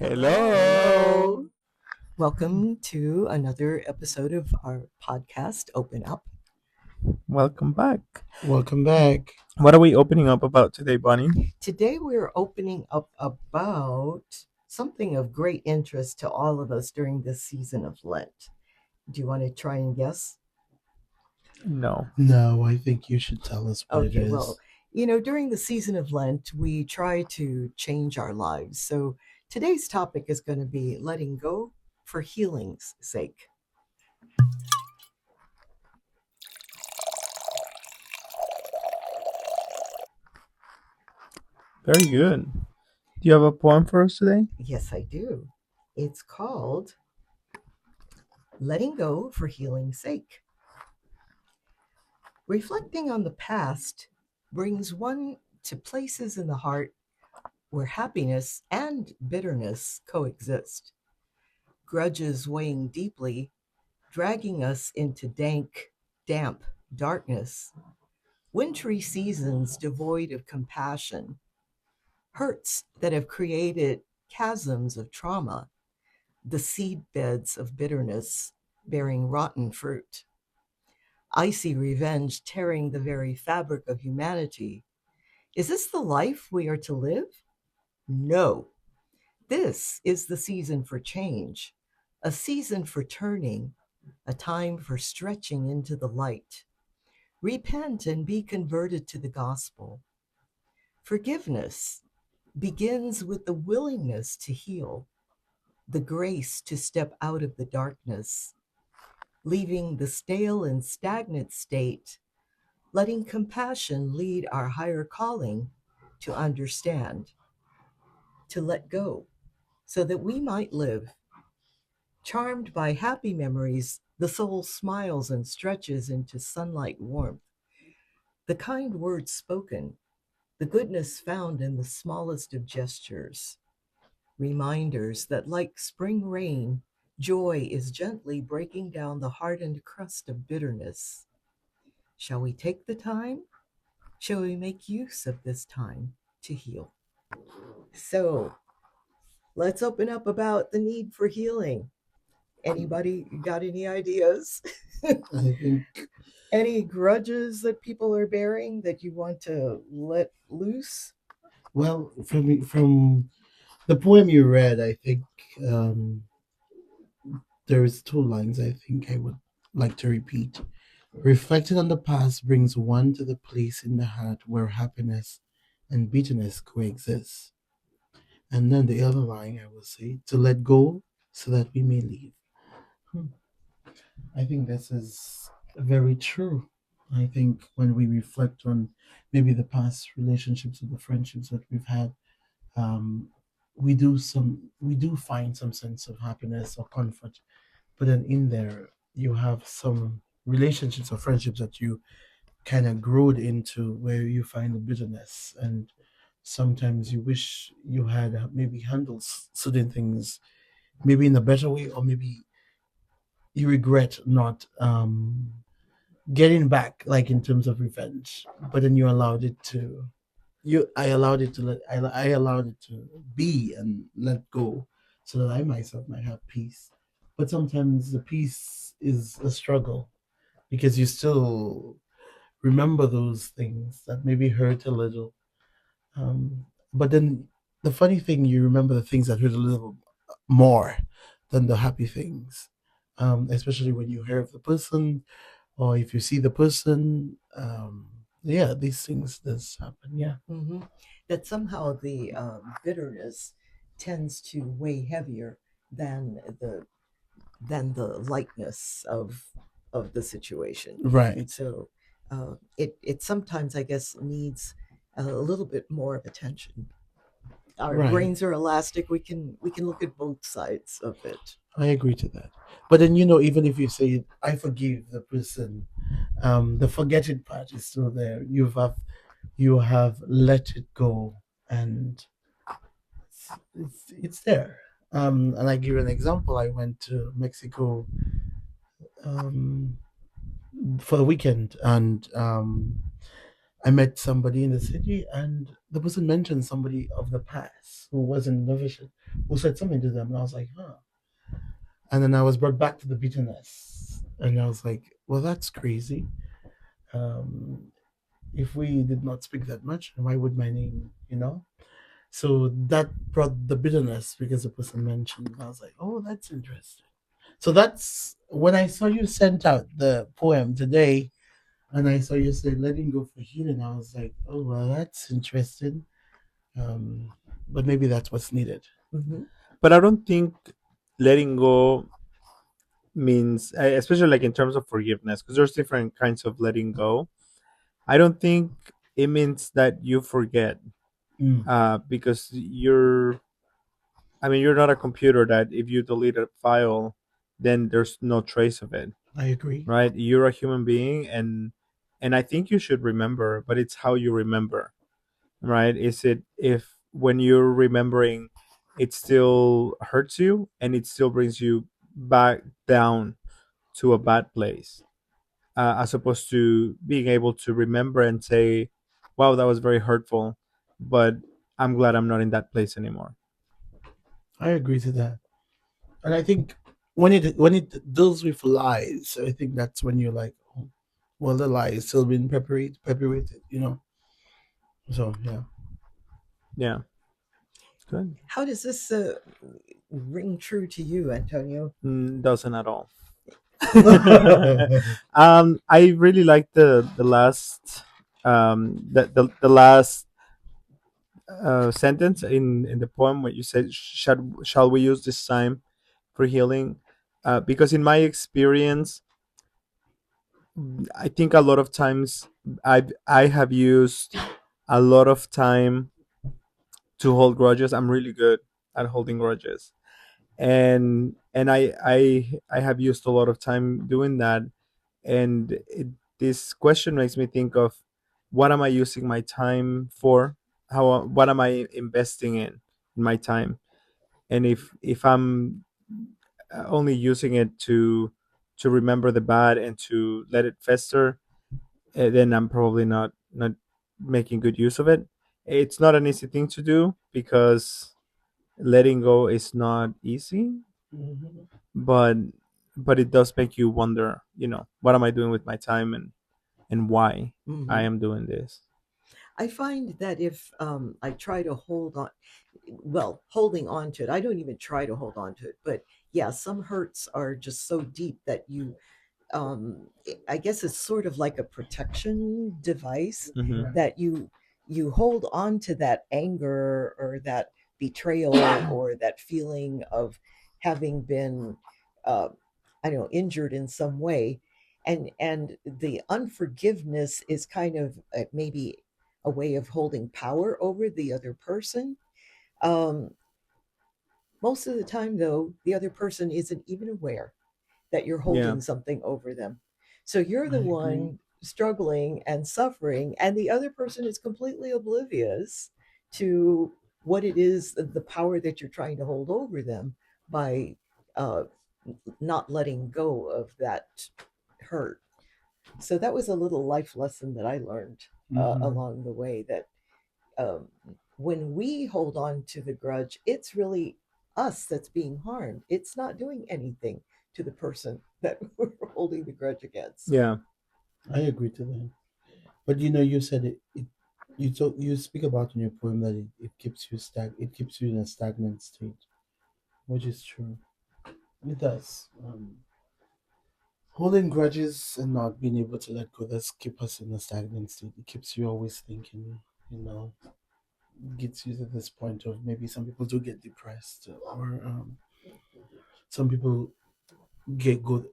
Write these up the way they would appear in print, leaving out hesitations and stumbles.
Hello. Welcome to another episode of our podcast, Open Up. Welcome back. Welcome back. What are we opening up about today, Bonnie? Today we're opening up about something of great interest to all of us during this season of Lent. Do you want to try and guess? No. No, I think you should tell us what it Okay, is. well, during the season of Lent, we try to change our lives. So today's topic is going to be letting go for healing's sake. Very good. Do you have a poem for us today? Yes, I do. It's called Letting Go for Healing's Sake. Reflecting on the past brings one to places in the heart where happiness and bitterness coexist. Grudges weighing deeply, dragging us into damp darkness. Wintry seasons devoid of compassion. Hurts that have created chasms of trauma. The seed beds of bitterness bearing rotten fruit. Icy revenge tearing the very fabric of humanity. Is this the life we are to live? No. This is the season for change, a season for turning, a time for stretching into the light. Repent and be converted to the gospel. Forgiveness begins with the willingness to heal, the grace to step out of the darkness, leaving the stale and stagnant state, letting compassion lead our higher calling to understand, to let go, so that we might live. Charmed by happy memories, the soul smiles and stretches into sunlight warmth. The kind words spoken, the goodness found in the smallest of gestures, reminders that, like spring rain, joy is gently breaking down the hardened crust of bitterness. Shall we take the time? Shall we make use of this time to heal? So, let's open up about the need for healing. Anybody got any ideas? I think, Any grudges that people are bearing that you want to let loose? well, from the poem you read, I think there is two lines I think I would like to repeat. Reflecting on the past brings one to the place in the heart where happiness and bitterness coexist. And then the other line I will say, to let go so that we may live. Hmm. I think this is very true. I think when we reflect on maybe the past relationships or the friendships that we've had, um, we do find some sense of happiness or comfort. But then in there, you have some relationships or friendships that you kind of growed into where you find the bitterness, and sometimes you wish you had maybe handled certain things maybe in a better way, or maybe you regret not getting back, like in terms of revenge, but then you allowed it to I allowed it to I allowed it to be and let go so that I myself might have peace. But sometimes the peace is a struggle because you still remember those things that maybe hurt a little. But then the funny thing, you remember the things that hurt a little more than the happy things, especially when you hear of the person or if you see the person. Yeah, these things does happen. Yeah. Mm-hmm. That somehow the bitterness tends to weigh heavier than the lightness of the situation. Right. So it sometimes, I guess, needs a little bit more of attention. Our Right. brains are elastic. We can look at both sides of it. I agree to that. But then even if you say I forgive the person, the forgetting part is still there. You have let it go, and it's there. And I give you an example. I went to Mexico um, for the weekend, and I met somebody in the city, and the person mentioned somebody of the past who was in Novitiate, who said something to them, and I was like, huh. And then I was brought back to the bitterness, and I was like, well, that's crazy. Um, if we did not speak that much, why would my name, So that brought the bitterness because the person mentioned. I was like, oh, that's interesting. So that's when I saw you sent out the poem today, and I saw you say letting go for healing. I was like, oh, well, that's interesting. Um, but maybe that's what's needed. Mm-hmm. But I don't think letting go means, especially like in terms of forgiveness, because there's different kinds of letting go. I don't think it means that you forget, Mm, because I mean, you're not a computer that if you delete a file, then there's no trace of it, I agree. right? You're a human being, and I think you should remember, but it's how you remember, right? Is it if when you're remembering, it still hurts you and it still brings you back down to a bad place, as opposed to being able to remember and say, "Wow, that was very hurtful," but I'm glad I'm not in that place anymore. I agree to that. And I think when it deals with lies, I think that's when you're like, oh, well, the lie is still being perpetuated. So yeah. Yeah, good. How does this ring true to you, Antonio? Doesn't at all. I really like the last the last sentence in the poem where you said, shall we use this time for healing?" Because in my experience, I think a lot of times I have used a lot of time to hold grudges. I'm really good at holding grudges, and I have used a lot of time doing that, and this question makes me think of, what am I using my time for? How What am I investing in my time? And if I'm only using it to remember the bad and to let it fester, then I'm probably not making good use of it. It's not an easy thing to do because letting go is not easy, Mhm. but it does make you wonder, what am I doing with my time, and why I Mm-hmm. am doing this. I find that if I try to hold on, well, holding on to it, I don't even try to hold on to it, but yeah, some hurts are just so deep that I guess it's sort of like a protection device Hmm. that you hold on to that anger or that betrayal or that feeling of having been uh, I don't know, injured in some way, and the unforgiveness is kind of maybe a way of holding power over the other person. um, Most of the time though, the other person isn't even aware that you're Yeah, holding something over them. So you're I the agree. one struggling and suffering, and the other person is completely oblivious to what it is, the power that you're trying to hold over them by uh, not letting go of that hurt. So that was a little life lesson that I learned Hmm. along the way, that um, when we hold on to the grudge, it's really us that's being harmed. It's not doing anything to the person that we're holding the grudge against. yeah, I agree to that. But you said you speak about in your poem that it keeps it keeps you in a stagnant state, which is true. It does. Holding grudges and not being able to let go does keep us in a stagnant state. It keeps you always thinking, you know, gets you to this point of maybe some people do get depressed, or some people get go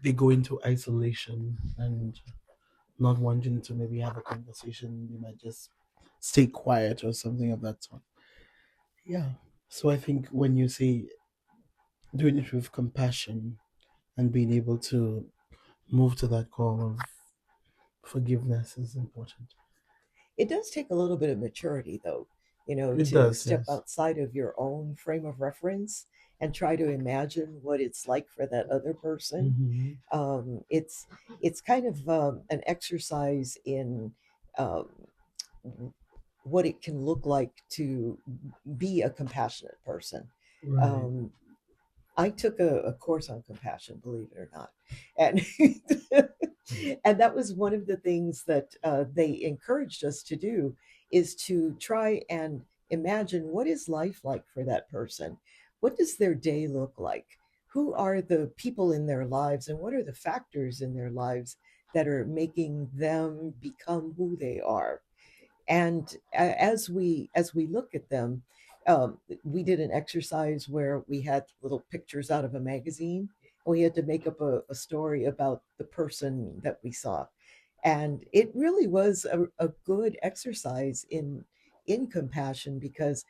they go into isolation and not wanting to maybe have a conversation. They might just stay quiet or something of that sort. Yeah. So I think when you say doing it with compassion and being able to move to that call of forgiveness is important. It does take a little bit of maturity, though, It to does, step yes. outside of your own frame of reference and try to imagine what it's like for that other person. Hmm. It's kind of an exercise in um, what it can look like to be a compassionate person. Right. Um, I took a course on compassion, believe it or not, and and that was one of the things that they encouraged us to do is to try and imagine what is life like for that person. What does their day look like? Who are the people in their lives, and what are the factors in their lives that are making them become who they are? And as we look at them, we did an exercise where we had little pictures out of a magazine, and we had to make up a story about the person that we saw. And it really was a good exercise in compassion, because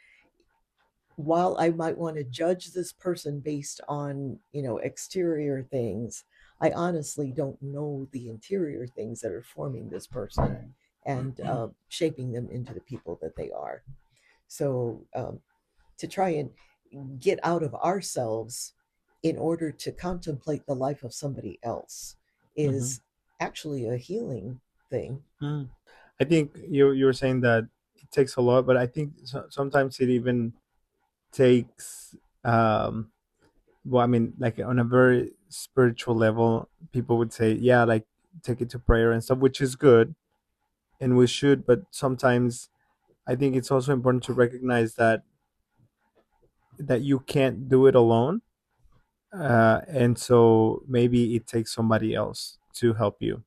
while I might want to judge this person based on, exterior things, I honestly don't know the interior things that are forming this person Right. and shaping them into the people that they are. So to try and get out of ourselves in order to contemplate the life of somebody else Hmm. is actually a healing thing. Mm. I think you were saying that it takes a lot, but I think sometimes it even takes well, I mean, like on a very spiritual level, people would say, yeah, like take it to prayer and stuff, which is good and we should, but sometimes I think it's also important to recognize that you can't do it alone, and so maybe it takes somebody else to help you,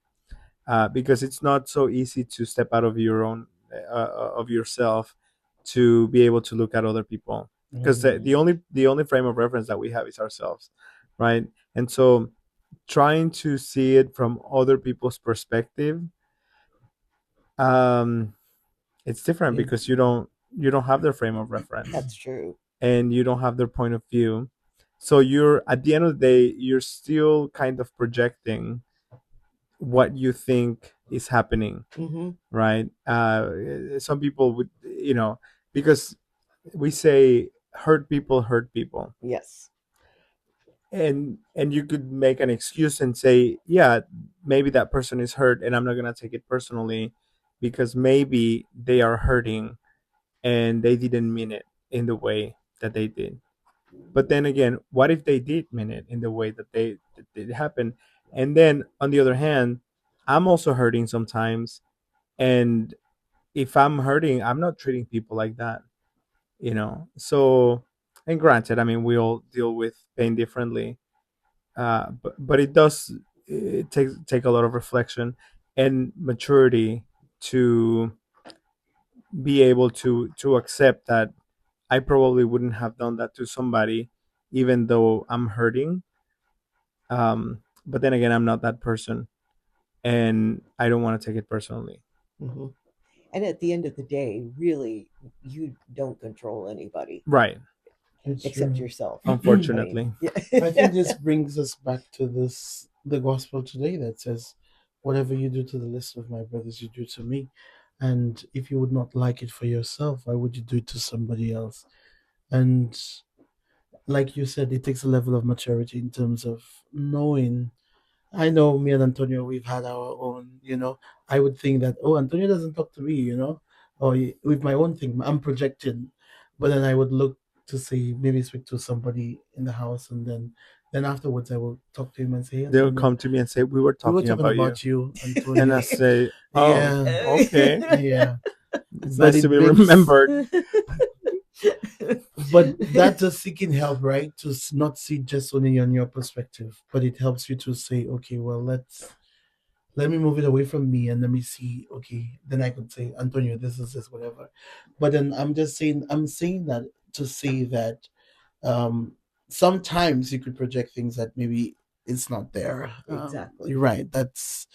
because it's not so easy to step out of your own of yourself to be able to look at other people, because Right. the only frame of reference that we have is ourselves, right? And so trying to see it from other people's perspective, um it's different It, because you don't have their frame of reference That's true. and you don't have their point of view, so you're at the end of the day you're still kind of projecting what you think is happening, Mm-hmm. right? Some people would, because we say hurt people, Yes. and you could make an excuse and say, yeah, maybe that person is hurt and I'm not going to take it personally because maybe they are hurting and they didn't mean it in the way that they did. But then again, what if they did mean it in the way that it happened? And then on the other hand, I'm also hurting sometimes, and if I'm hurting, I'm not treating people like that, So, and granted, I mean, we all deal with pain differently, but it does take a lot of reflection and maturity to be able to accept that I probably wouldn't have done that to somebody, even though I'm hurting. But then again, I'm not that person, and I don't want to take it personally. Mm-hmm. And at the end of the day, really, you don't control anybody Right. it's except true. yourself. I mean, Unfortunately. I think yeah. this brings us back to the gospel today that says, whatever you do to the least of my brothers, you do to me. And if you would not like it for yourself, why would you do it to somebody else? And like you said, it takes a level of maturity in terms of knowing. I know me and Antonio, we've had our own, I would think that, oh, Antonio doesn't talk to me, or with my own thing, I'm projecting. But then I would look to see, maybe speak to somebody in the house, and then afterwards I will talk to him and say, hey, They'll Antonio, come to me and say, we were we were talking talking about you. about you, And I Antonio. say, oh, Yeah, okay. yeah. It's But nice to it be makes, remembered. but that's a seeking help, right? To not see just only on your perspective, but it helps you to say, okay, well, let me move it away from me and let me see, okay, then I could say, Antonio, this is this, whatever. But then I'm saying that to say that um sometimes you could project things that maybe it's not there. Exactly. You're right. That's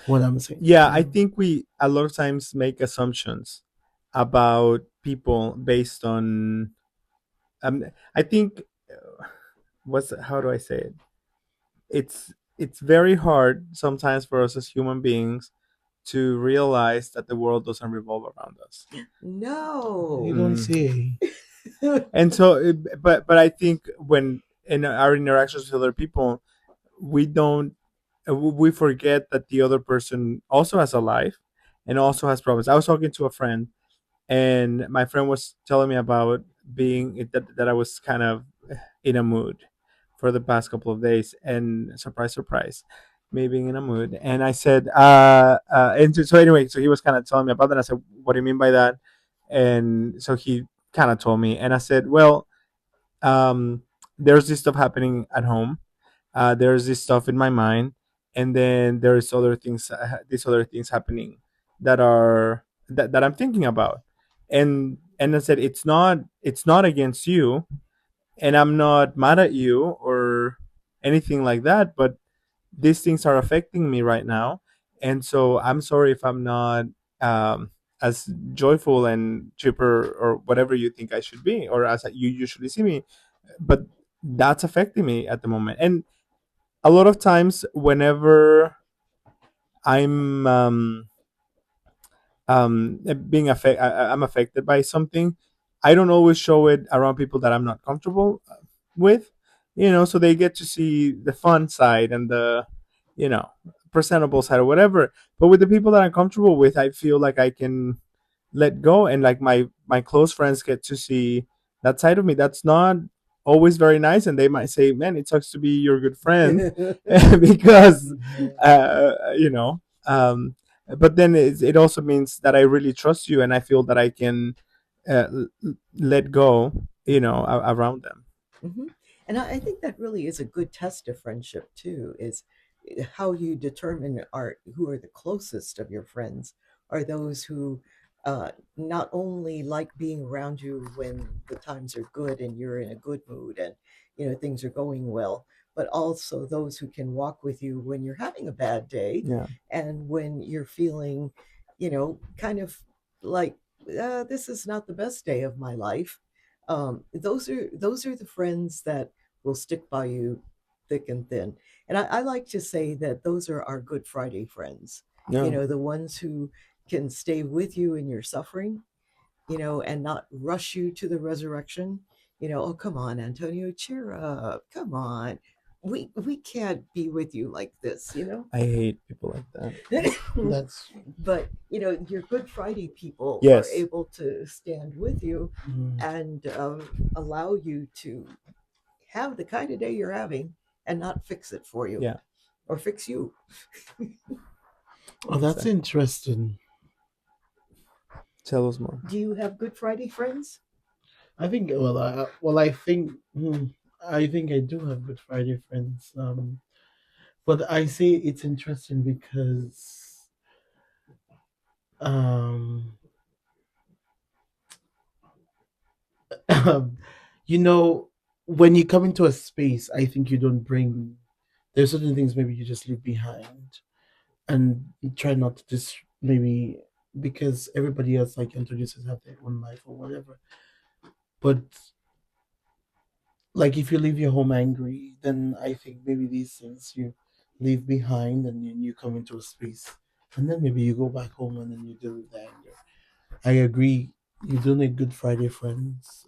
what I'm saying. Yeah, I Yeah. think we a lot of times make assumptions about people based on. I think what's how do I say it? It's very hard sometimes for us as human beings to realize that the world doesn't revolve around us. You No. don't Mm. say. And so, but I think when in our interactions with other people, we don't we forget that the other person also has a life, and also has problems. I was talking to a friend, and my friend was telling me about being that I was kind of in a mood for the past couple of days, and surprise, surprise, me being in a mood. And I said, so anyway, so he was kind of telling me about that. I said, what do you mean by that? And so he kind of told me, and I said, well, um, there's this stuff happening at home. There's this stuff in my mind, and then there's other things, these other things happening that I'm thinking about. And I said, it's not against you, and I'm not mad at you or anything like that, but these things are affecting me right now, and so I'm sorry if I'm not um, as joyful and chipper or whatever you think I should be, or as you usually see me, but that's affecting me at the moment. And a lot of times, whenever I'm being I'm affected by something, I don't always show it around people that I'm not comfortable with, so they get to see the fun side and the, you know presentable side or whatever. But with the people that I'm comfortable with, I feel like I can let go, and like my close friends get to see that side of me that's not always very nice, and they might say, man, it sucks to be your good friend because you know um but then it also means that I really trust you, and I feel that I can let go, around them. Hmm. And I think that really is a good test of friendship too, is how you determine are who are the closest of your friends are those who not only like being around you when the times are good and you're in a good mood and things are going well, but also those who can walk with you when you're having a bad day Yeah. and when you're feeling, kind of like this is not the best day of my life. Those are the friends that will stick by you thick and thin. And I like to say that those are our Good Friday friends. Yeah. The ones who can stay with you in your suffering, and not rush you to the resurrection. Oh, come on, Antonio, cheer up. Come on. We can't be with you like this. I hate people like that. That's But your Good Friday people are Yes. able to stand with you mm, and allow you to have the kind of day you're having and not fix it for you Yeah. or fix you. oh, that's Exactly. interesting. Tell us more. Do you have Good Friday friends? I think I think I do have Good Friday friends. But I say it's interesting because um you know when you come into a space, I think you don't bring there's certain things maybe you just leave behind and try not to just maybe because everybody else like introduces have their own life or whatever. But like if you leave your home angry, then I think maybe these things you leave behind and then you come into a space and then maybe you go back home and then you deal with the anger. I agree. You do need Good Friday friends,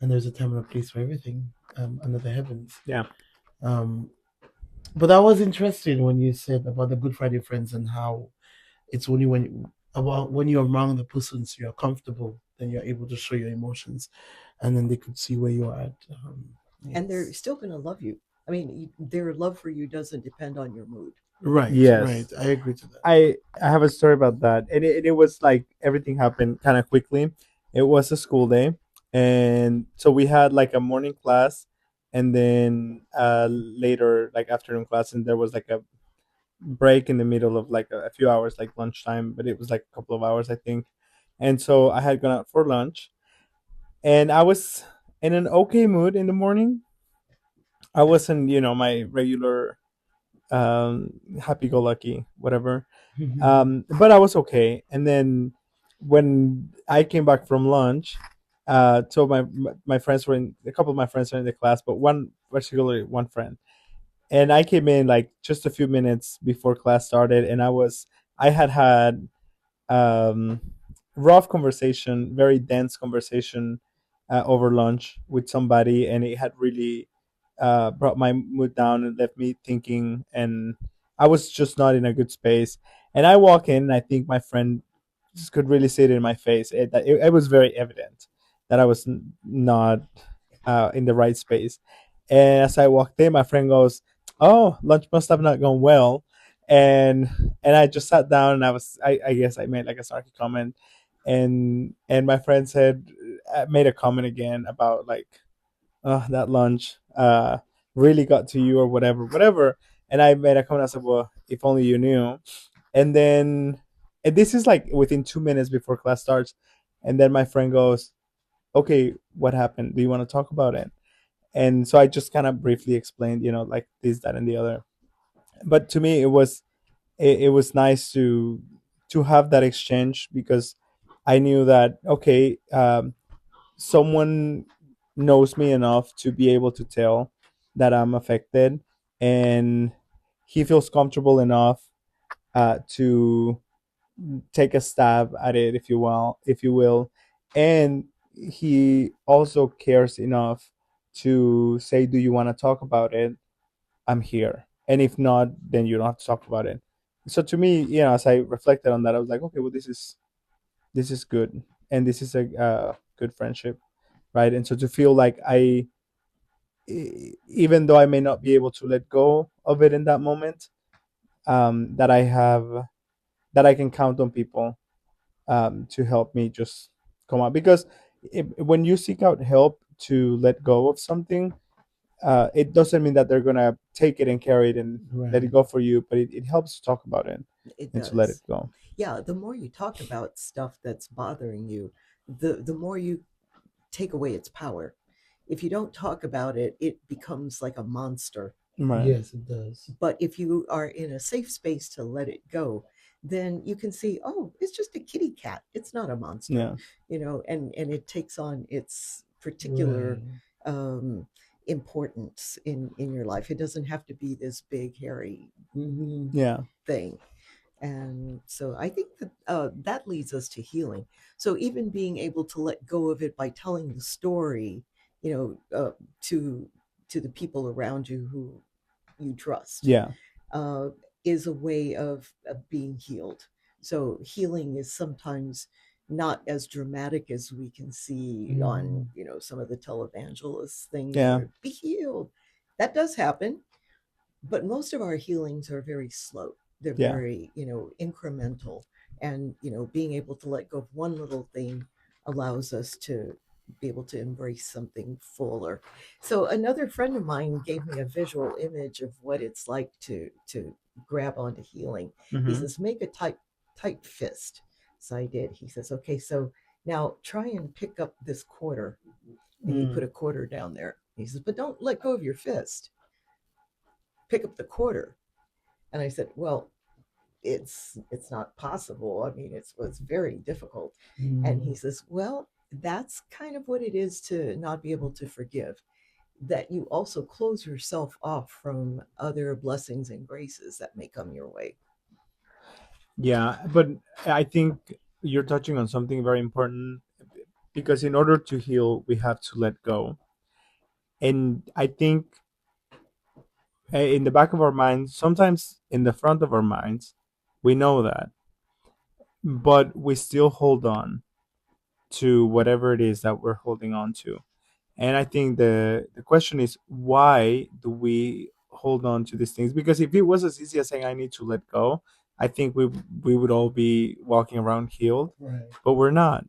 and there's a time and a place for everything under the heavens. Yeah. Um, but that was interesting when you said about the Good Friday friends and how it's only when you're around the persons you're comfortable, then you're able to show your emotions, and then they could see where you're at. And they're Yes. still going to love you. I mean, their love for you doesn't depend on your mood. Right, right. Yes. I agree to that. I have a story about that, and it was like everything happened kind of quickly. It was a school day, and so we had like a morning class, and then later like afternoon class, and there was like a break in the middle of like a few hours, like lunchtime, but it was like a couple of hours, I think. And so I had gone out for lunch, and I was in an okay mood in the morning. I wasn't, my regular happy go lucky, whatever. But I was okay. And then when I came back from lunch, so my friends were a couple of my friends were in the class, but one particularly one friend, and I came in like just a few minutes before class started, and I had um, rough conversation, very dense conversation over lunch with somebody, and it had really brought my mood down and left me thinking, and I was just not in a good space. And I walk in, and I think my friend just could really see it in my face. It was very evident that I was not in the right space. And as I walked in, my friend goes, "Oh, lunch must have not gone well." And I just sat down, and I guess I made like a snarky comment, and my friend said, made a comment again about like, "Oh, that lunch really got to you," or whatever. And I made a comment. I said, "Well, if only you knew." And then, and this is like within 2 minutes before class starts. And then my friend goes, "Okay, what happened? Do you want to talk about it?" And so I just kind of briefly explained, like this, that, and the other. But to me, it was nice to have that exchange, because I knew that, okay, someone knows me enough to be able to tell that I'm affected, and he feels comfortable enough to take a stab at it, if you will, and he also cares enough to say, "Do you want to talk about it? I'm here. And if not, then you don't have to talk about it." So to me, as I reflected on that, I was like, okay, well, this is good, and this is a good friendship, right? And so to feel like even though I may not be able to let go of it in that moment, that I can count on people to help me just come out. Because when you seek out help to let go of something, it doesn't mean that they're gonna take it and carry it and let it Right. go for you, but it helps to talk about it It and to let it does. go. Yeah, the more you talk about stuff that's bothering you, the more you take away its power. If you don't talk about it, it becomes like a monster. Right. Yes, it does. But if you are in a safe space to let it go, then you can see, oh, it's just a kitty cat. It's not a monster, Yeah. and it takes on its particular Right. um, importance in your life. It doesn't have to be this big hairy Hmm. Yeah. thing. And so I think that that leads us to healing. So even being able to let go of it by telling the story, you to the people around you who you trust, Yeah. uh, is a way of being healed. So healing is sometimes not as dramatic as we can see on Hmm. some of the televangelist things Yeah. where be healed. That does happen, but most of our healings are very slow. They're Yeah. very incremental, and being able to let go of one little thing allows us to be able to embrace something fuller. So another friend of mine gave me a visual image of what it's like to grab onto healing. He Mm-hmm. says make a tight fist. So I did. He says, okay, so now try and pick up this quarter. And he put Mm. a quarter down there. He says, but don't let go of your fist. Pick up the quarter. And I said, well, it's not possible. I mean, it's very difficult. And he Mm. says, well, that's kind of what it is to not be able to forgive. That you also close yourself off from other blessings and graces that may come your way. Yeah. But I think you're touching on something very important, because in order to heal, we have to let go. And I think in the back of our minds, sometimes in the front of our minds, we know that, but we still hold on to whatever it is that we're holding on to. And I think the question is, why do we hold on to these things? Because if it was as easy as saying I need to let go, I think we would all be walking around healed, Right. but we're not.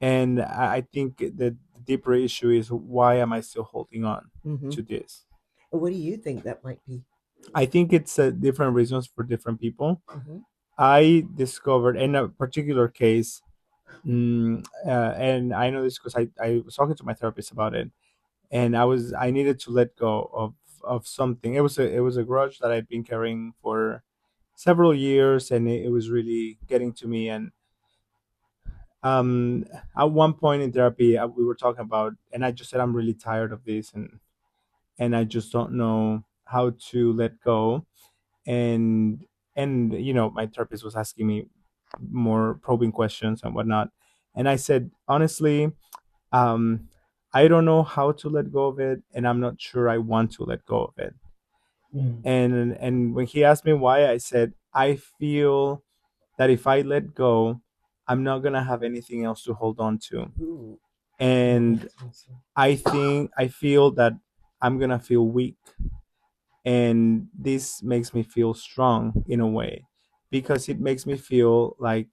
And I think the deeper issue is, why am I still holding on Mm-hmm. to this? What do you think that might be? I think it's different reasons for different people. Mm-hmm. I discovered in a particular case, and I know this because I was talking to my therapist about it, and I needed to let go of something. It was a grudge that I'd been carrying for several years, and it was really getting to me. And um, at one point in therapy, we were talking about, and I just said I'm really tired of this, and I just don't know how to let go. And my therapist was asking me more probing questions and whatnot, and I said, honestly, um, I don't know how to let go of it, and I'm not sure I want to let go of it. Mm. And when he asked me why, I said, I feel that if I let go, I'm not gonna have anything else to hold on to. Ooh. And Awesome. I feel that I'm gonna feel weak, and this makes me feel strong in a way, because it makes me feel like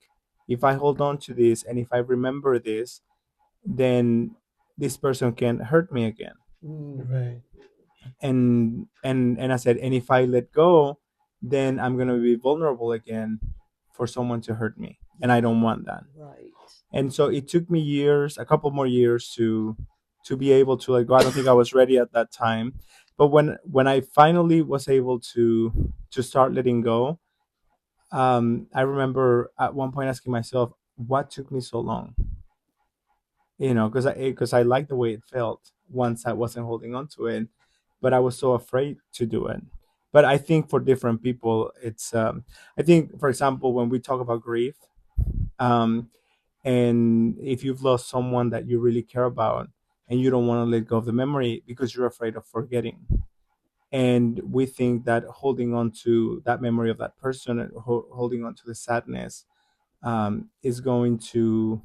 if I hold on to this and if I remember this, then this person can hurt me again. Mm. Right. And I said, and if I let go, then I'm gonna be vulnerable again for someone to hurt me, and I don't want that. Right. And so it took me years, a couple more years, to be able to let go. I don't think I was ready at that time, but when I finally was able to start letting go, I remember at one point asking myself, what took me so long? Because I liked the way it felt once I wasn't holding on to it, but I was so afraid to do it. But I think for different people, it's I think, for example, when we talk about grief, um, and if you've lost someone that you really care about and you don't want to let go of the memory because you're afraid of forgetting, and we think that holding on to that memory of that person and holding on to the sadness, is going to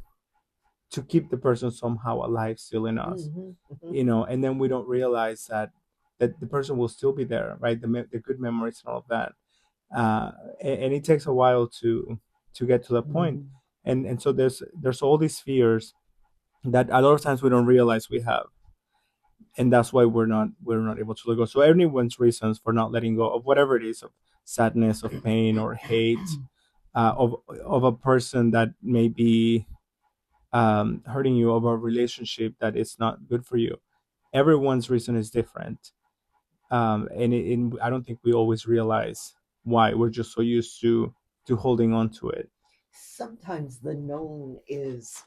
keep the person somehow alive still in us, Hmm. Hmm. and then we don't realize that the person will still be there, right? The good memories and all of that, uh, and it takes a while to get to that point. Mhm. And so there's all these fears that a lot of times we don't realize we have, and that's why we're not able to let go. So everyone's reasons for not letting go of whatever it is, of sadness, of pain, or hate, of a person that may be hurting you, of a relationship that is not good for you. Everyone's reason is different, and I don't think we always realize why. We're just so used to holding on to it. Sometimes the known is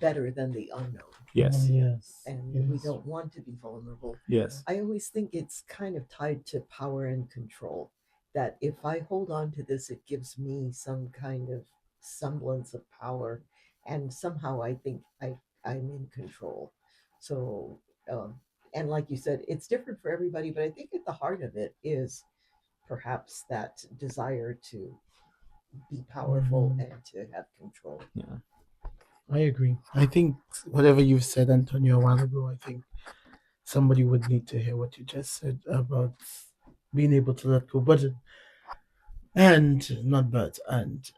better than the unknown, Oh, Yes, yes. and we Yes. don't want to be vulnerable. yes, I always think it's kind of tied to power and control. That if I hold on to this, it gives me some kind of semblance of power, and somehow I think I'm in control. So, um, and like you said, it's different for everybody, but I think at the heart of it is perhaps that desire to be powerful Mhm. and to have control. yeah, I agree. I think whatever you've said, Antonio, a while ago, I think somebody would need to hear what you just said about being able to let go. But and not but and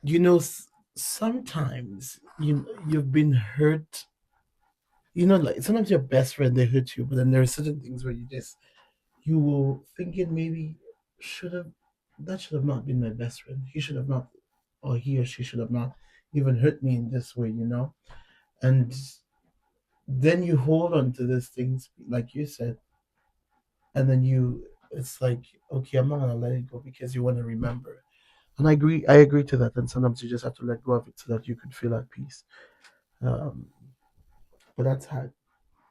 you know, sometimes you've been hurt. You know, like sometimes your best friend they hurt you, but then there are certain things where you will thinking maybe should have that should have not been my best friend. He should have not, or he or she should have not even hurt me in this way. And then you hold on to these things, like you said, and then it's like, okay, I'm not gonna let it go because you want to remember. And I agree to that. And sometimes you just have to let go of it so that you could feel at peace. Um, but that's hard.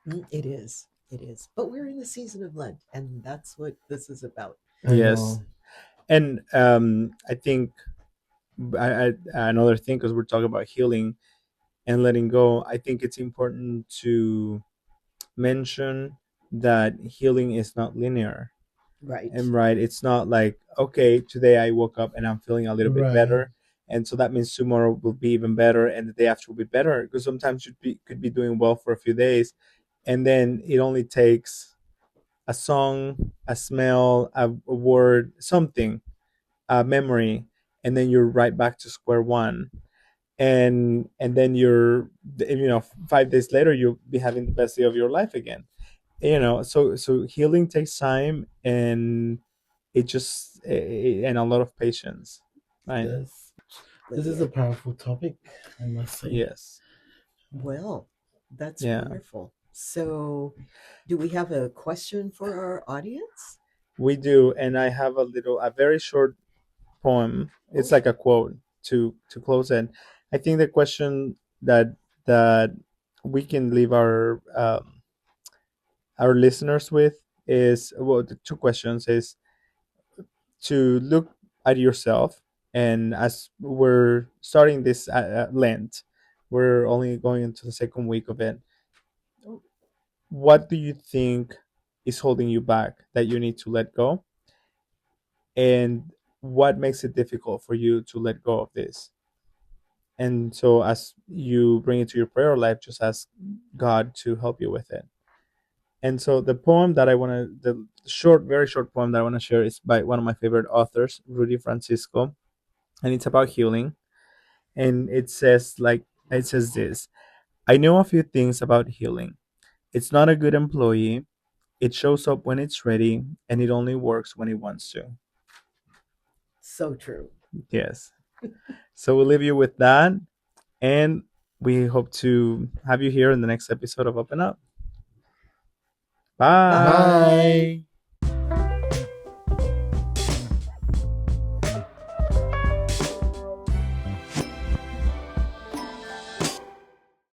It is. It is. But we're in the season of Lent, and that's what this is about. I yes. know. And I think another thing, because we're talking about healing and letting go, I think it's important to mention that healing is not linear. Right. And right, it's not like, okay, today I woke up and I'm feeling a little bit Right. better, and so that means tomorrow will be even better, and the day after will be better. Because sometimes you could be doing well for a few days, and then it only takes a song, a smell, a word, something, a memory, and then you're right back to square one. And then 5 days later you'll be having the best day of your life again. So healing takes time, and it just and a lot of patience, right? This this is a Brilliant. powerful topic, I must say. Yes. Well, that's Yeah, wonderful. So, do we have a question for our audience? we do. And I have a very short poem. It's Oh, like a quote to close it. I think the question that we can leave our listeners with is, well, the two questions is to look at yourself. And as we're starting this Lent, we're only going into the second week of it. What do you think is holding you back that you need to let go? And what makes it difficult for you to let go of this? And so as you bring it to your prayer life, just ask God to help you with it. And so the poem that I want to, the short, very short poem that I want to share is by one of my favorite authors, Rudy Francisco, and it's about healing. And it says this: I know a few things about healing. It's not a good employee. It shows up when it's ready, and it only works when it wants to. So true. Yes. So we'll leave you with that, and we hope to have you here in the next episode of Open Up. Bye. Bye. Bye.